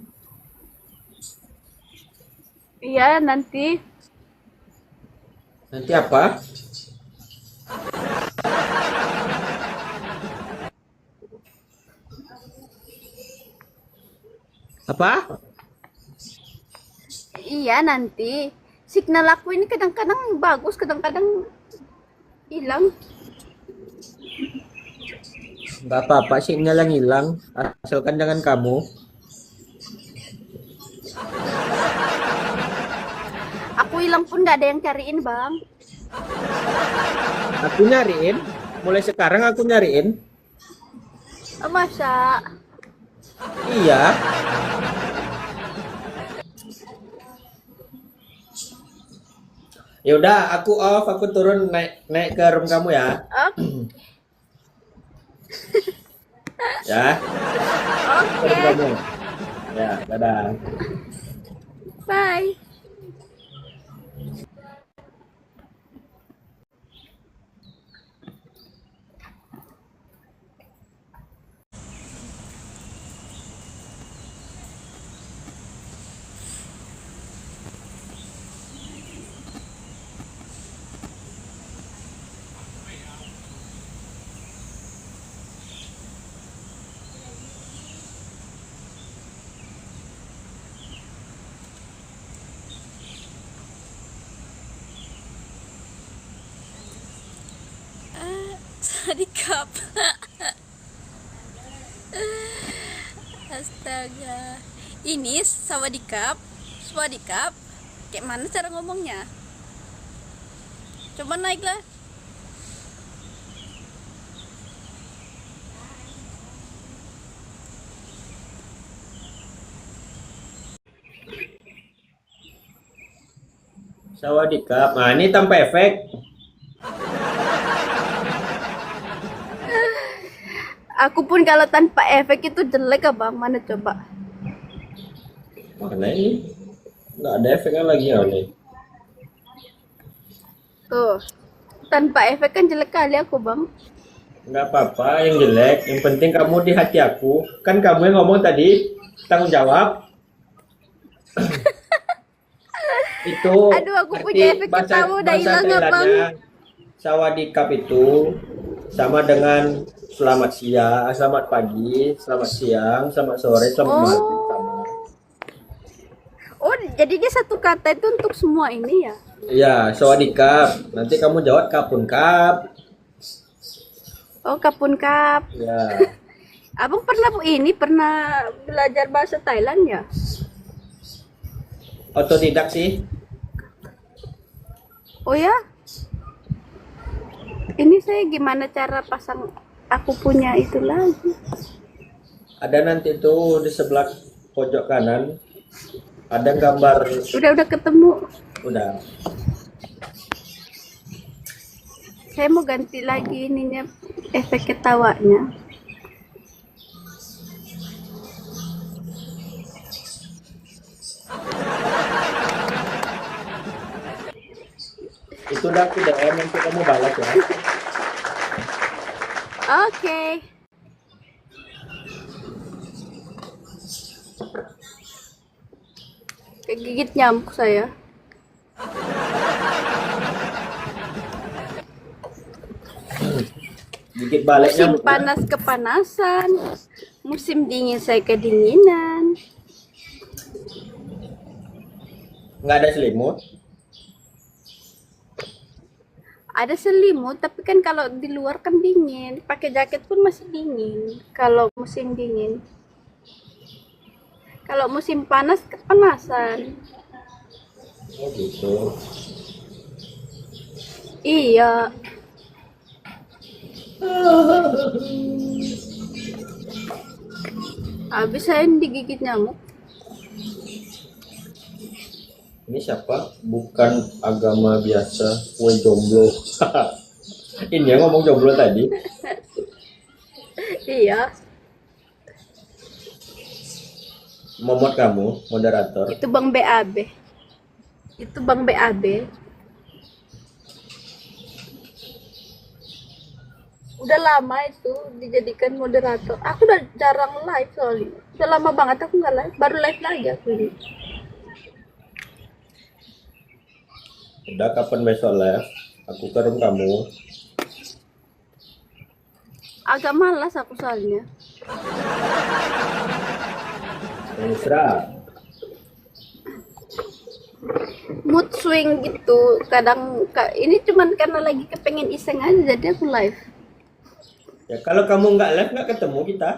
Iya nanti. Nanti apa? Apa? Iya nanti. Signal aku ini kadang-kadang bagus, kadang-kadang hilang. Nggak apa-apa, sinyal yang hilang. Asalkan jangan kamu. Aku hilang pun nggak ada yang cariin bang. Aku nyariin. Mulai sekarang aku nyariin. Oh, masa? Iya. Ya udah, aku off, aku turun naik ke room kamu ya. Oke. Ya. Ke room kamu. Ya, dadah. Bye. Sawadikap. Astaga. Ini sawadikap. Sawadikap. Kayak mana cara ngomongnya? Coba naiklah. Sawadikap. Nah, ini tanpa efek. Aku pun kalau tanpa efek itu jelek abang. Mana coba? Mana ini? Nggak ada efeknya lagi ya, Oli. Tuh. Tanpa efek kan jelek kali aku bang. Nggak apa-apa, yang jelek. Yang penting kamu di hati aku. Kan kamu yang ngomong tadi, tanggung jawab. Itu Aduh, aku arti punya efek ketawa udah hilang, Abang. Thailandnya, sawadikap itu sama dengan selamat siang, selamat pagi, selamat siang, selamat sore, selamat Oh. malam. Sama. Oh, jadi dia satu kata itu untuk semua ini ya? Iya, sawadikap. Nanti kamu jawab kapun kap. Oh, kapun kap. Ya. Abang pernah belajar bahasa Thailand ya? Otodidak sih. Oh ya? Ini saya gimana cara pasang aku punya itu lagi? Ada nanti tuh di sebelah pojok kanan ada gambar. Udah ketemu. Udah. Saya mau ganti lagi ininya efek ketawanya. Itu udah aku DM nanti kamu balas ya. Oke. Kegigit nyamuk saya. Gigit balik Musim nyamuk. panas kepanasan, musim dingin saya kedinginan. Nggak ada selimut. Ada selimut, tapi kan kalau di luar kan dingin. Pakai jaket pun masih dingin. Kalau musim dingin. Kalau musim panas kepanasan. Oh gitu. Iya. Habis saya digigit nyamuk. Ini siapa? Bukan agama biasa. Kue jomblo. Ini yang ngomong jomblo tadi. Iya. Momot kamu, moderator. Itu Bang BAB. Itu Bang BAB. Udah lama itu dijadikan moderator. Aku udah jarang live soalnya. Udah lama banget aku nggak live. Baru live lagi aku ini. Udah kapan besok live? Aku kirim kamu. Agak malas aku soalnya. Mesra. Mood swing gitu. Kadang ini cuman karena lagi kepengen iseng aja jadi aku live. Ya kalau kamu nggak live nggak ketemu kita.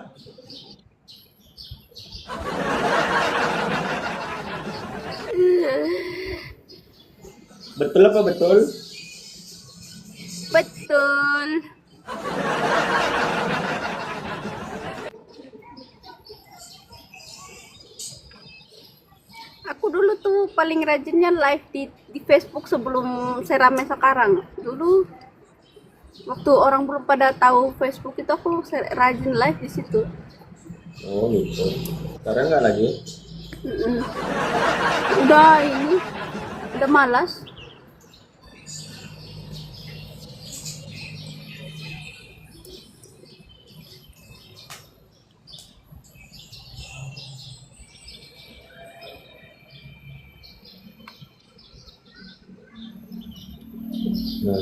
Betul apa betul? Betul. Aku dulu tuh paling rajinnya live di Facebook sebelum serame sekarang. Dulu waktu orang belum pada tahu Facebook itu aku rajin live di situ. Oh gitu. Sekarang nggak lagi? Mm-mm. Udah ini, udah malas. Nah,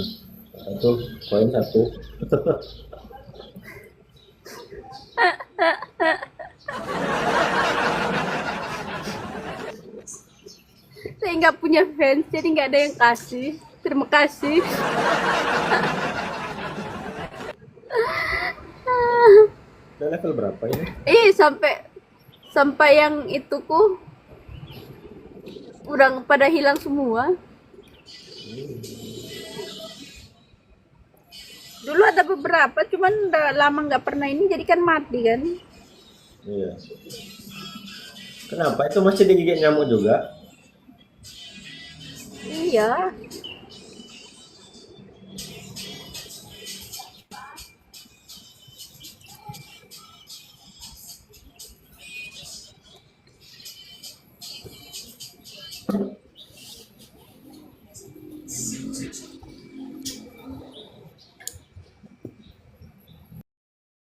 itu poin satu. Saya nggak punya fans, jadi nggak ada yang kasih. Terima kasih. Udah level berapa ini? Sampai yang itu ku udah pada hilang semua. Dulu ada beberapa, cuman udah lama nggak pernah ini, jadi kan mati kan. Iya. Kenapa itu masih digigit nyamuk juga? Iya.